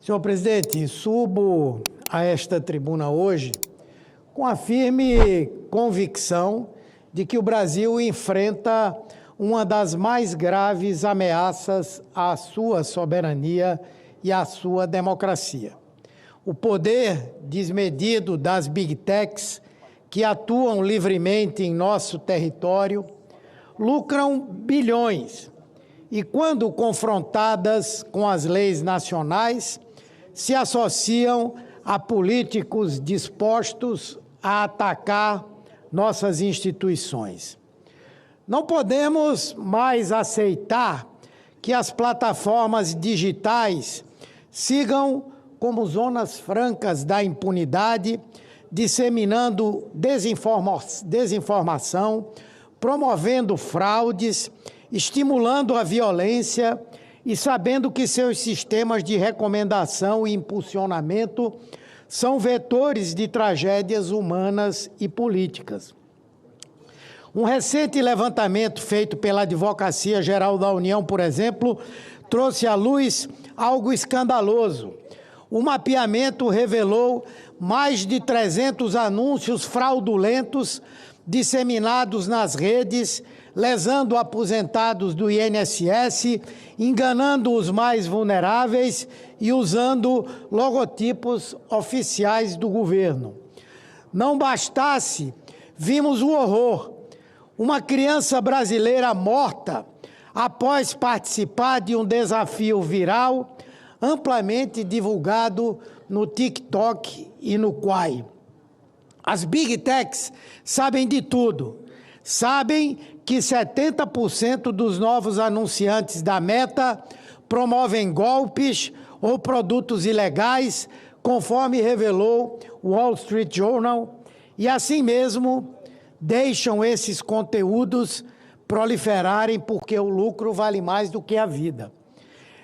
Senhor presidente, subo a esta tribuna hoje com a firme convicção de que o Brasil enfrenta uma das mais graves ameaças à sua soberania e à sua democracia. O poder desmedido das Big Techs, que atuam livremente em nosso território, lucram bilhões e, quando confrontadas com as leis nacionais, se associam a políticos dispostos a atacar nossas instituições. Não podemos mais aceitar que as plataformas digitais sigam como zonas francas da impunidade, disseminando desinformação, promovendo fraudes, estimulando a violência e sabendo que seus sistemas de recomendação e impulsionamento são vetores de tragédias humanas e políticas. Um recente levantamento feito pela Advocacia Geral da União, por exemplo, trouxe à luz algo escandaloso. O mapeamento revelou mais de 300 anúncios fraudulentos disseminados nas redes, lesando aposentados do INSS, enganando os mais vulneráveis e usando logotipos oficiais do governo. Não bastasse, vimos o horror. Uma criança brasileira morta após participar de um desafio viral amplamente divulgado no TikTok e no Quai. As Big Techs sabem de tudo. Sabem que 70% dos novos anunciantes da Meta promovem golpes ou produtos ilegais, conforme revelou o Wall Street Journal, e assim mesmo deixam esses conteúdos proliferarem porque o lucro vale mais do que a vida.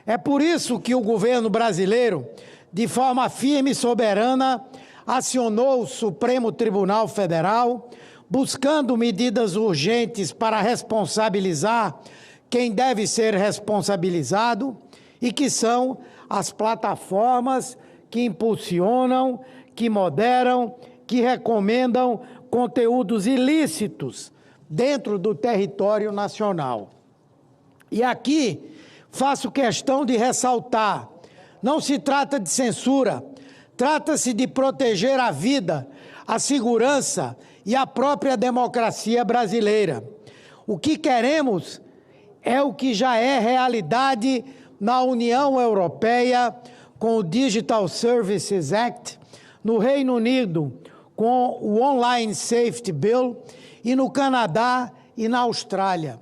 É por isso que o governo brasileiro, de forma firme e soberana, acionou o Supremo Tribunal Federal, buscando medidas urgentes para responsabilizar quem deve ser responsabilizado e que são as plataformas que impulsionam, que moderam, que recomendam conteúdos ilícitos dentro do território nacional. E aqui faço questão de ressaltar, não se trata de censura, trata-se de proteger a vida, a segurança e a própria democracia brasileira. O que queremos é o que já é realidade na União Europeia com o Digital Services Act, no Reino Unido com o Online Safety Bill e no Canadá e na Austrália.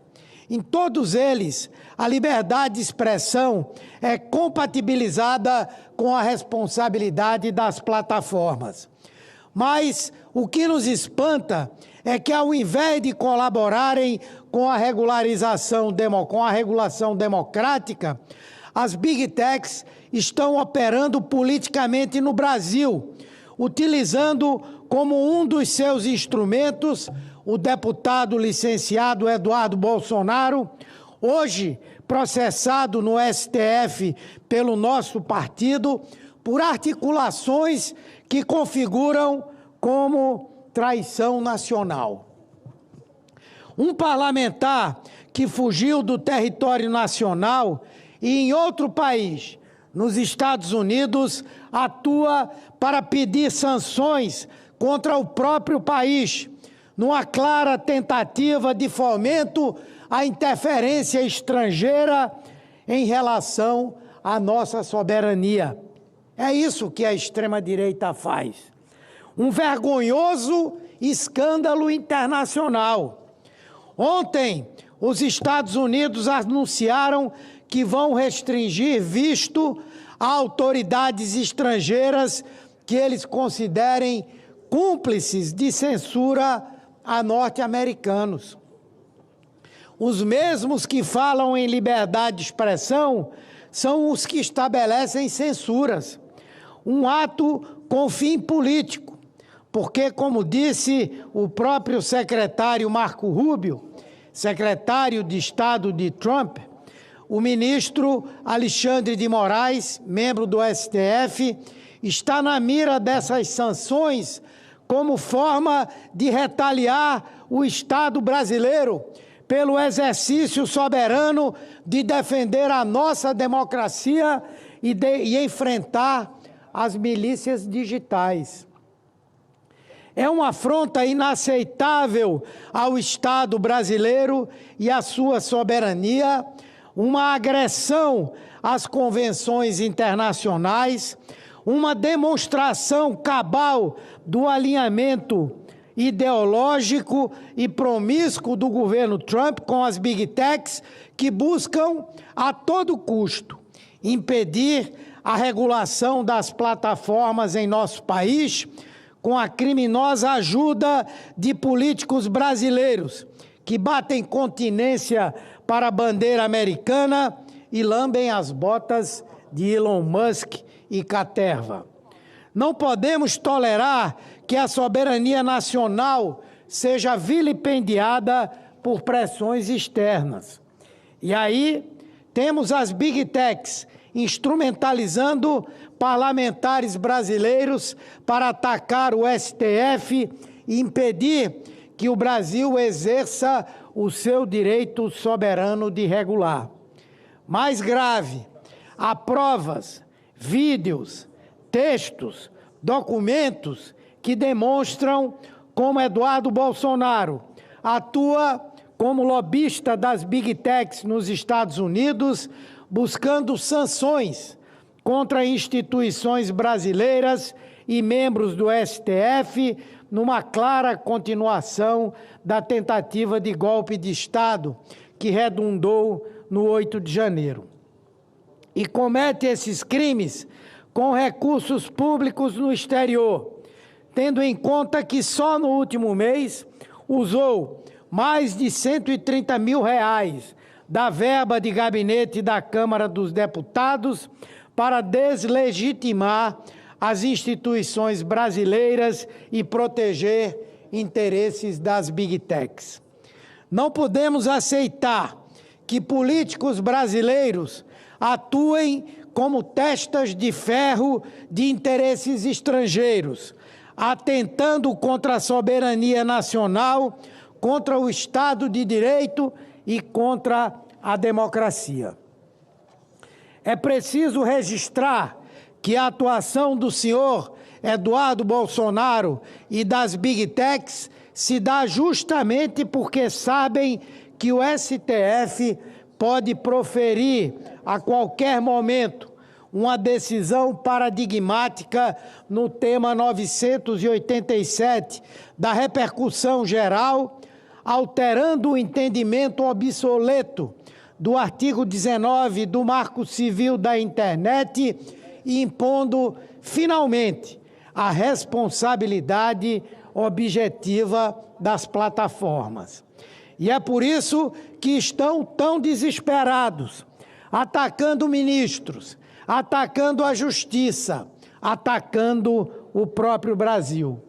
Em todos eles, a liberdade de expressão é compatibilizada com a responsabilidade das plataformas. Mas o que nos espanta é que, ao invés de colaborarem com a regulação democrática, as Big Techs estão operando politicamente no Brasil, utilizando como um dos seus instrumentos o deputado licenciado Eduardo Bolsonaro, hoje processado no STF pelo nosso partido, por articulações que configuram como traição nacional. Um parlamentar que fugiu do território nacional e em outro país, nos Estados Unidos, atua para pedir sanções contra o próprio país, numa clara tentativa de fomento à interferência estrangeira em relação à nossa soberania. É isso que a extrema-direita faz. Um vergonhoso escândalo internacional. Ontem, os Estados Unidos anunciaram que vão restringir visto a autoridades estrangeiras que eles considerem cúmplices de censura a norte-americanos. Os mesmos que falam em liberdade de expressão são os que estabelecem censuras. Um ato com fim político, porque, como disse o próprio secretário Marco Rubio, secretário de Estado de Trump, o ministro Alexandre de Moraes, membro do STF, está na mira dessas sanções como forma de retaliar o Estado brasileiro pelo exercício soberano de defender a nossa democracia e enfrentar as milícias digitais. É uma afronta inaceitável ao Estado brasileiro e à sua soberania, uma agressão às convenções internacionais, uma demonstração cabal do alinhamento ideológico e promíscuo do governo Trump com as Big Techs, que buscam a todo custo impedir a regulação das plataformas em nosso país, com a criminosa ajuda de políticos brasileiros que batem continência para a bandeira americana e lambem as botas de Elon Musk e Caterva. Não podemos tolerar que a soberania nacional seja vilipendiada por pressões externas. E aí temos as Big Techs instrumentalizando parlamentares brasileiros para atacar o STF e impedir que o Brasil exerça o seu direito soberano de regular. Mais grave, há provas, vídeos, textos, documentos que demonstram como Eduardo Bolsonaro atua como lobista das Big Techs nos Estados Unidos, buscando sanções contra instituições brasileiras e membros do STF, numa clara continuação da tentativa de golpe de Estado que redundou no 8 de janeiro. E comete esses crimes com recursos públicos no exterior, tendo em conta que só no último mês usou mais de R$130 mil da verba de gabinete da Câmara dos Deputados para deslegitimar as instituições brasileiras e proteger interesses das Big Techs. Não podemos aceitar que políticos brasileiros atuem como testas de ferro de interesses estrangeiros, atentando contra a soberania nacional, contra o Estado de Direito e contra a democracia. É preciso registrar que a atuação do senhor Eduardo Bolsonaro e das Big Techs se dá justamente porque sabem que o STF pode proferir a qualquer momento uma decisão paradigmática no tema 987 da repercussão geral, alterando o entendimento obsoleto do artigo 19 do Marco Civil da Internet e impondo, finalmente, a responsabilidade objetiva das plataformas. E é por isso que estão tão desesperados, atacando ministros, atacando a justiça, atacando o próprio Brasil.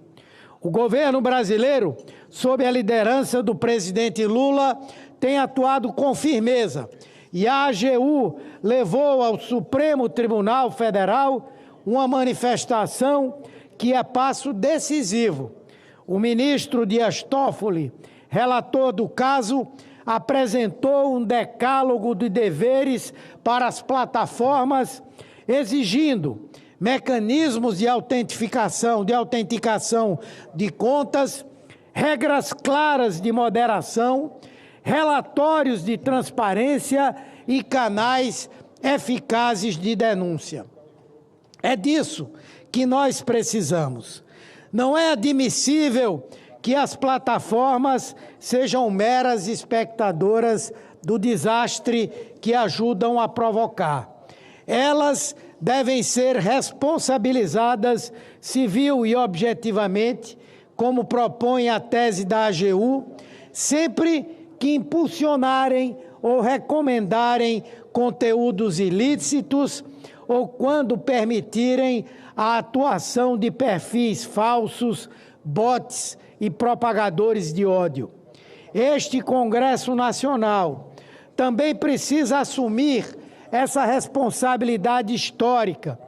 O governo brasileiro, sob a liderança do presidente Lula, tem atuado com firmeza e a AGU levou ao Supremo Tribunal Federal uma manifestação que é passo decisivo. O ministro Dias Toffoli, relator do caso, apresentou um decálogo de deveres para as plataformas, exigindo mecanismos de autenticação de contas, regras claras de moderação, relatórios de transparência e canais eficazes de denúncia. É disso que nós precisamos. Não é admissível que as plataformas sejam meras espectadoras do desastre que ajudam a provocar. Elas devem ser responsabilizadas civil e objetivamente, como propõe a tese da AGU, sempre que impulsionarem ou recomendarem conteúdos ilícitos ou quando permitirem a atuação de perfis falsos, bots e propagadores de ódio. Este Congresso Nacional também precisa assumir essa responsabilidade histórica,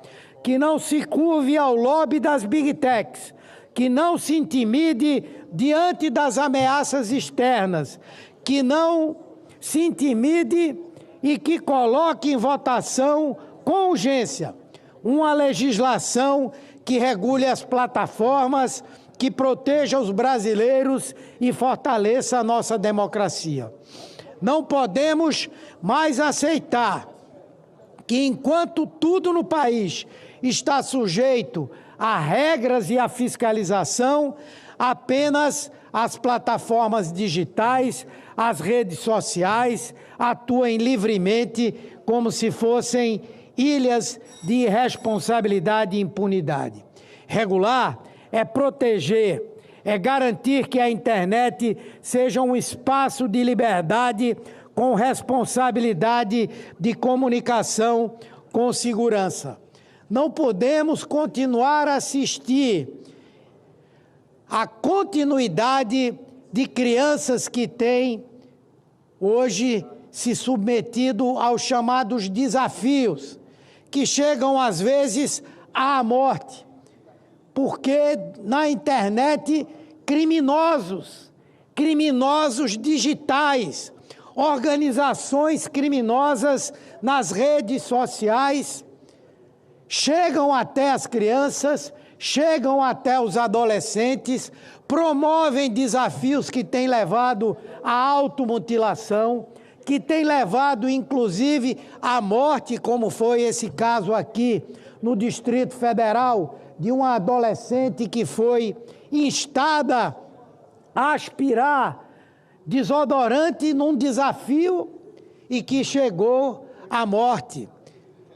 que não se curve ao lobby das Big Techs, que não se intimide diante das ameaças externas, que não se intimide e que coloque em votação com urgência uma legislação que regule as plataformas, que proteja os brasileiros e fortaleça a nossa democracia. Não podemos mais aceitar que, enquanto tudo no país está sujeito a regras e a fiscalização, apenas as plataformas digitais, as redes sociais atuem livremente como se fossem ilhas de irresponsabilidade e impunidade. Regular é proteger, é garantir que a internet seja um espaço de liberdade com responsabilidade de comunicação com segurança. Não podemos continuar a assistir à continuidade de crianças que têm hoje se submetido aos chamados desafios, que chegam às vezes à morte, porque na internet criminosos digitais, organizações criminosas nas redes sociais chegam até as crianças, chegam até os adolescentes, promovem desafios que têm levado à automutilação, que têm levado, inclusive, à morte, como foi esse caso aqui no Distrito Federal, de uma adolescente que foi instada a aspirar desodorante num desafio e que chegou à morte.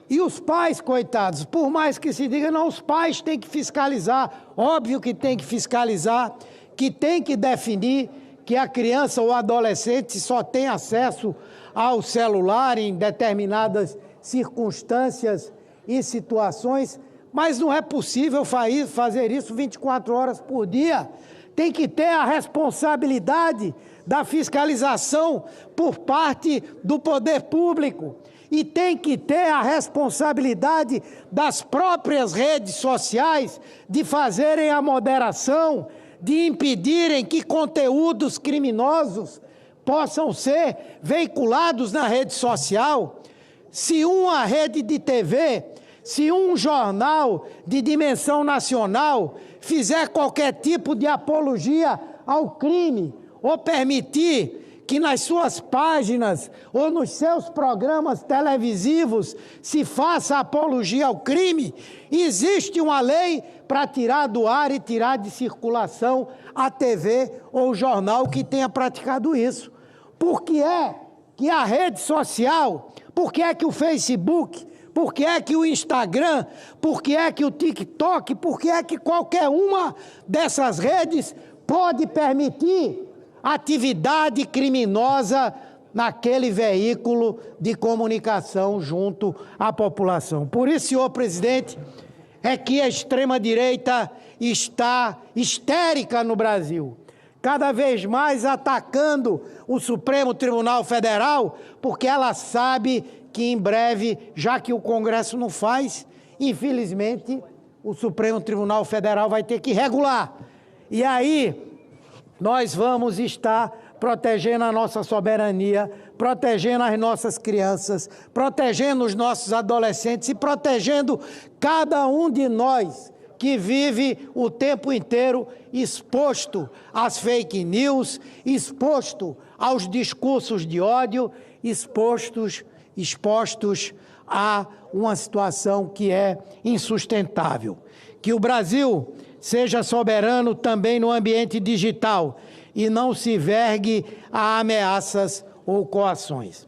E os pais, coitados, por mais que se diga, não, os pais têm que fiscalizar, óbvio que tem que fiscalizar, que tem que definir que a criança ou adolescente só tem acesso ao celular em determinadas circunstâncias e situações, mas não é possível fazer isso 24 horas por dia. Tem que ter a responsabilidade da fiscalização por parte do poder público. E tem que ter a responsabilidade das próprias redes sociais de fazerem a moderação, de impedirem que conteúdos criminosos possam ser veiculados na rede social. Se uma rede de TV, se um jornal de dimensão nacional fizer qualquer tipo de apologia ao crime ou permitir que nas suas páginas ou nos seus programas televisivos se faça apologia ao crime, existe uma lei para tirar do ar e tirar de circulação a TV ou o jornal que tenha praticado isso. Por que é que a rede social, por que é que o Facebook, por que é que o Instagram, por que é que o TikTok, por que é que qualquer uma dessas redes pode permitir atividade criminosa naquele veículo de comunicação junto à população? Por isso, senhor presidente, é que a extrema-direita está histérica no Brasil, cada vez mais atacando o Supremo Tribunal Federal, porque ela sabe que em breve, já que o Congresso não faz, infelizmente, o Supremo Tribunal Federal vai ter que regular. E aí nós vamos estar protegendo a nossa soberania, protegendo as nossas crianças, protegendo os nossos adolescentes e protegendo cada um de nós que vive o tempo inteiro exposto às fake news, exposto aos discursos de ódio, expostos a uma situação que é insustentável. Que o Brasil seja soberano também no ambiente digital e não se vergue a ameaças ou coações.